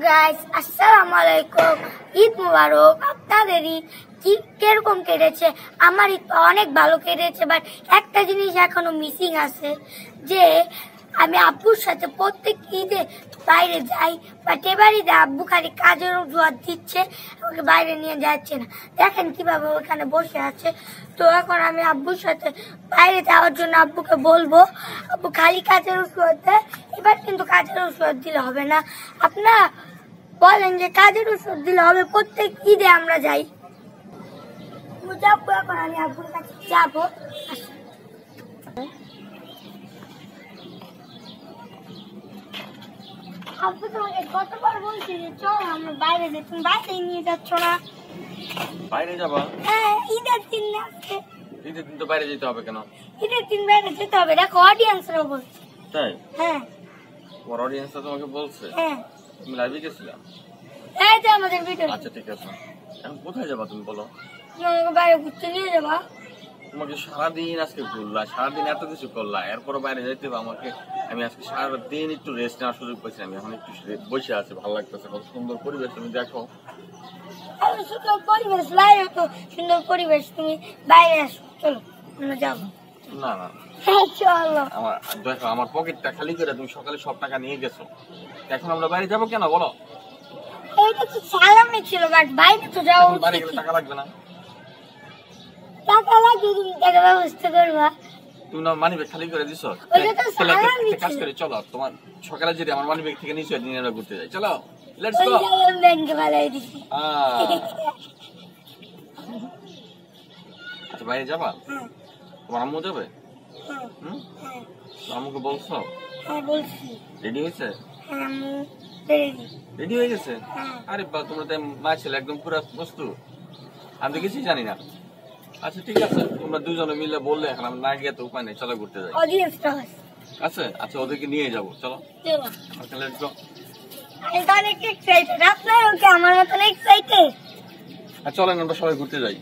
Guys আসসালামু আলাইকুম, ঈদ মুবারক। আপনাদের ঈদ কিরকম কেটেছে? আমার ঈদ অনেক ভালো কেটেছে, বাট একটা জিনিস এখনো মিসিং আছে, যে আমি আব্বুর সাথে প্রত্যেক ঈদে বাইরে যাই, বাট এবার ঈদে আব্বু খালি কাজের জোয়ার দিচ্ছে, আমাকে বাইরে নিয়ে যাচ্ছে না। দেখেন কিভাবে ওখানে বসে আছে। তো এখন আমি আব্বুর সাথে বাইরে যাওয়ার জন্য আব্বুকে বলবো, আব্বু খালি কাজের ওষুধ দেয়, এবার কিন্তু কাজের ওষুধ দিলে হবে না। আপনারা বলেন যে কাজের ওষুধ দিলে হবে, প্রত্যেক ঈদে আমরা যাই। যাবো এখন আমি আব্বুর কাছে যাবো। আব্বু তোমাকে কতবার বলছি যে চল আমরা বাইরে যাই, তুমি বাইরে নিয়ে যাচ্ছ না। বাইরে যাবা? হ্যাঁ, ঈদের দিন আসছে। ঈদের দিন তো বাইরে যেতে হবে কেন? ঈদের দিন বাইরে যেতে হবে, দেখো অডিয়েন্সরা বলছে। তাই? হ্যাঁ। তোমার অডিয়েন্সরা তোমাকে বলছে? হ্যাঁ। তুমি লাইভে গেছিলা? এই যে আমাদের ভিডিও। আচ্ছা ঠিক আছে, এখন কোথায় যাবা তুমি বলো? আমাকে বাইরে ঘুরতে নিয়ে যাবা। তোমাকে সারাদিন আজকে ঘুরলা, সারাদিন এত কিছু করলা, এরপরও বাইরে যাইতে হবে আমাকে? আমি আজকে সারাদিন একটু রেস্ট নেওয়ার সুযোগ পাইছি, আমি এখন একটু বসে আছি, ভালো লাগতেছে, কত সুন্দর পরিবেশ তুমি দেখো। সুন্দর পরিবেশ, বাইরে তো সুন্দর পরিবেশ, তুমি বাইরে আসো, চলো আমরা যাবো। না না চলো। আমার দেখো, আমার পকেটটা খালি করে তুমি সকালে সব টাকা নিয়ে গেছো, এখন আমরা বাইরে যাবো কেন বলো? এইটা তো সালামি ছিল, বাট বাইরে তো যাওয়া উচিত। বাইরে গেলে টাকা লাগবে না? টাকা লাগবে, তুমি টাকা ব্যবস্থা করবা। তুমি না মানি ব্যাগ খালি করে দিছো? কাজ করে চলো, তোমার সকালে যদি আমার মানি ব্যাগ থেকে নিচে নিয়ে আমরা ঘুরতে যাই, চলো লেটস গো। ব্যাংকে ভালাই দিছি। আচ্ছা বাইরে যাবা? তোমার আম্মু যাবে? আম্মুকে বলছো? হ্যাঁ বলছি। রেডি হয়েছে? হ্যাঁ আম্মু রেডি। রেডি হয়ে গেছে? আরে বাহ, তোমরা তো মা ছেলে একদম পুরো বস্তু, আমি তো কিছুই জানি না। আচ্ছা ঠিক আছে, তোমরা দুজনে মিলে বললে, এখন আমি না গিয়ে তো উপায় নেই, চলো ঘুরতে যাই। আছে আচ্ছা, ওদেরকে নিয়ে যাবো, চলো লেটস গো। আমি অনেক এক্সাইটেড, আপনারাও কি আমার মতন এক্সাইটেড? চলেন আমরা সবাই ঘুরতে যাই।